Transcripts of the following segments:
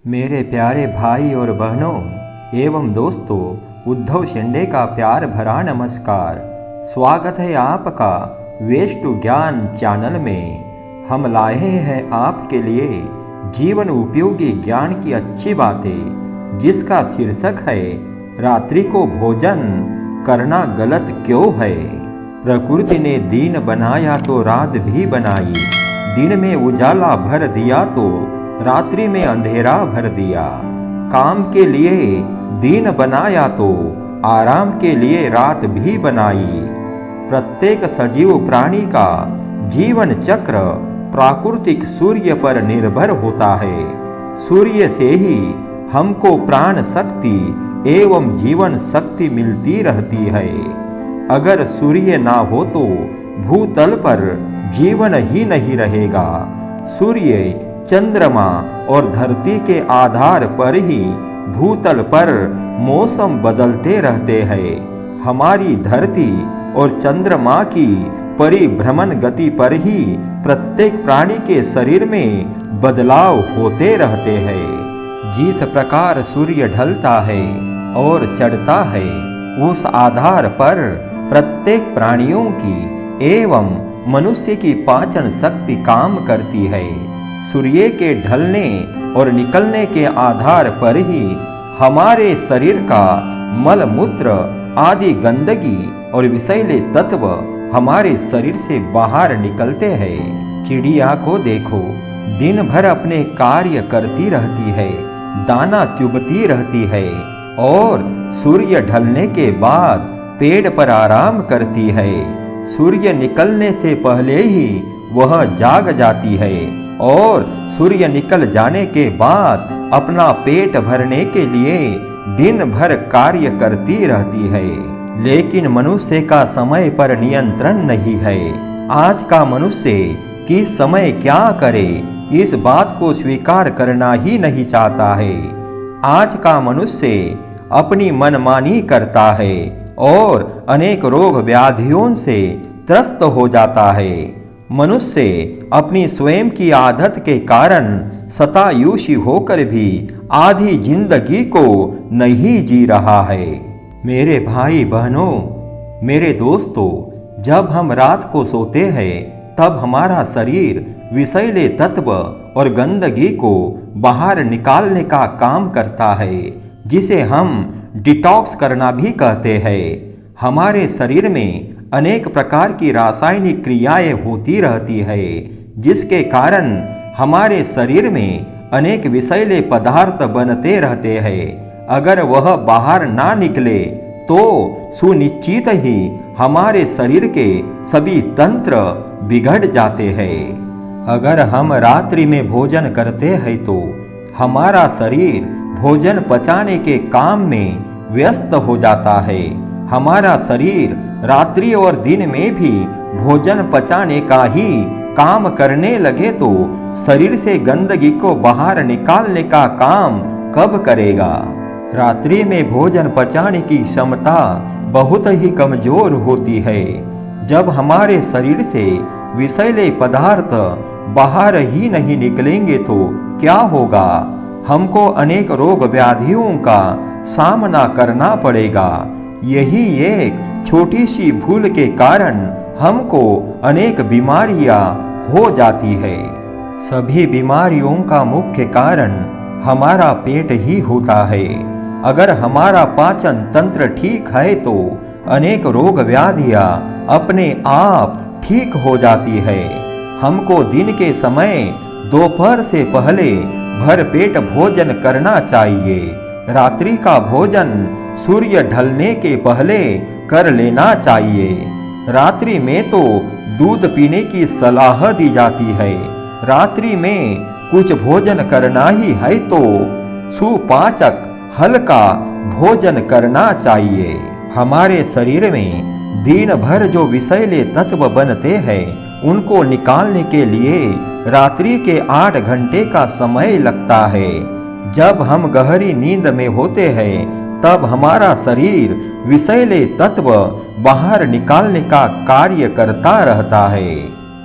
मेरे प्यारे भाई और बहनों एवं दोस्तों, उद्धव शिंदे का प्यार भरा नमस्कार। स्वागत है आपका वेस्ट टू ज्ञान चैनल में। हम लाए हैं आपके लिए जीवन उपयोगी ज्ञान की अच्छी बातें, जिसका शीर्षक है रात्रि को भोजन करना गलत क्यों है। प्रकृति ने दिन बनाया तो रात भी बनाई, दिन में उजाला भर दिया तो रात्रि में अंधेरा भर दिया। काम के लिए दिन बनाया तो आराम के लिए रात भी बनाई। प्रत्येक सजीव प्राणी का जीवन चक्र प्राकृतिक सूर्य पर निर्भर होता है। सूर्य से ही हमको प्राण शक्ति एवं जीवन शक्ति मिलती रहती है। अगर सूर्य ना हो तो भूतल पर जीवन ही नहीं रहेगा। सूर्य, चंद्रमा और धरती के आधार पर ही भूतल पर मौसम बदलते रहते हैं। हमारी धरती और चंद्रमा की परिभ्रमण गति पर ही प्रत्येक प्राणी के शरीर में बदलाव होते रहते हैं। जिस प्रकार सूर्य ढलता है और चढ़ता है, उस आधार पर प्रत्येक प्राणियों की एवं मनुष्य की पाचन शक्ति काम करती है। सूर्य के ढलने और निकलने के आधार पर ही हमारे शरीर का मल मूत्र आदि गंदगी और विषैले तत्व हमारे शरीर से बाहर निकलते हैं। चिड़िया को देखो, दिन भर अपने कार्य करती रहती है, दाना चुभती रहती है और सूर्य ढलने के बाद पेड़ पर आराम करती है। सूर्य निकलने से पहले ही वह जाग जाती है और सूर्य निकल जाने के बाद अपना पेट भरने के लिए दिन भर कार्य करती रहती है। लेकिन मनुष्य का समय पर नियंत्रण नहीं है। आज का मनुष्य किस समय क्या करे, इस बात को स्वीकार करना ही नहीं चाहता है। आज का मनुष्य अपनी मनमानी करता है और अनेक रोग व्याधियों से त्रस्त हो जाता है। मनुष्य अपनी स्वयं की आदत के कारण शतायुषी होकर भी आधी जिंदगी को नहीं जी रहा है। मेरे भाई बहनों, मेरे दोस्तों, जब हम रात को सोते हैं तब हमारा शरीर विषैले तत्व और गंदगी को बाहर निकालने का काम करता है, जिसे हम डिटॉक्स करना भी कहते हैं। हमारे शरीर में अनेक प्रकार की रासायनिक क्रियाएं होती रहती है, जिसके कारण हमारे शरीर में अनेक विषैले पदार्थ बनते रहते हैं। अगर वह बाहर ना निकले तो सुनिश्चित ही हमारे शरीर के सभी तंत्र बिगड़ जाते हैं। अगर हम रात्रि में भोजन करते हैं तो हमारा शरीर भोजन पचाने के काम में व्यस्त हो जाता है। हमारा शरीर रात्रि और दिन में भी भोजन पचाने का ही काम करने लगे तो शरीर से गंदगी को बाहर निकालने का काम कब करेगा। रात्रि में भोजन पचाने की क्षमता बहुत ही कमजोर होती है। जब हमारे शरीर से विषैले पदार्थ बाहर ही नहीं निकलेंगे तो क्या होगा। हमको अनेक रोग व्याधियों का सामना करना पड़ेगा। यही एक छोटी सी भूल के कारण हमको अनेक बीमारियां हो जाती है। सभी बीमारियों का मुख्य कारण हमारा पेट ही होता है। अगर हमारा पाचन तंत्र ठीक है तो अनेक रोग व्याधियां अपने आप ठीक हो जाती है। हमको दिन के समय दोपहर से पहले भरपेट भोजन करना चाहिए। रात्रि का भोजन सूर्य ढलने के पहले कर लेना चाहिए। रात्रि में तो दूध पीने की सलाह दी जाती है। रात्रि में कुछ भोजन करना ही है तो सुपाचक हल्का भोजन करना चाहिए। हमारे शरीर में दिन भर जो विषैले तत्व बनते हैं, उनको निकालने के लिए रात्रि के 8 घंटे का समय लगता है। जब हम गहरी नींद में होते हैं तब हमारा शरीर विषैले तत्व बाहर निकालने का कार्य करता रहता है।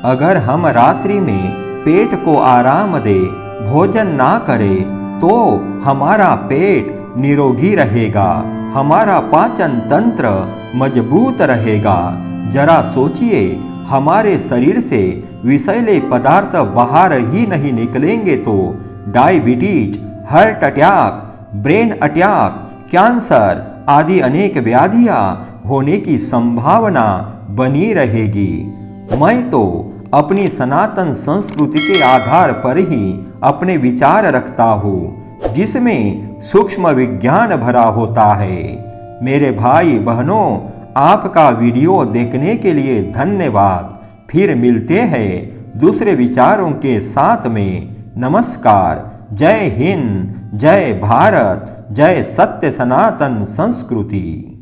अगर हम रात्रि में पेट को आराम दे भोजन ना करें तो हमारा पेट निरोगी रहेगा, हमारा पाचन तंत्र मजबूत रहेगा। जरा सोचिए, हमारे शरीर से विषैले पदार्थ बाहर ही नहीं निकलेंगे तो diabetes, heart attack, brain attack, cancer आदि अनेक व्याधियां होने की संभावना बनी रहेगी। मैं तो अपनी सनातन संस्कृति के आधार पर ही अपने विचार रखता हूँ, जिसमें सूक्ष्म विज्ञान भरा होता है। मेरे भाई बहनों, आपका वीडियो देखने के लिए धन्यवाद। फिर मिलते हैं दूसरे विचारों के साथ में। नमस्कार। जय हिंद, जय भारत, जय सत्य सनातन संस्कृति।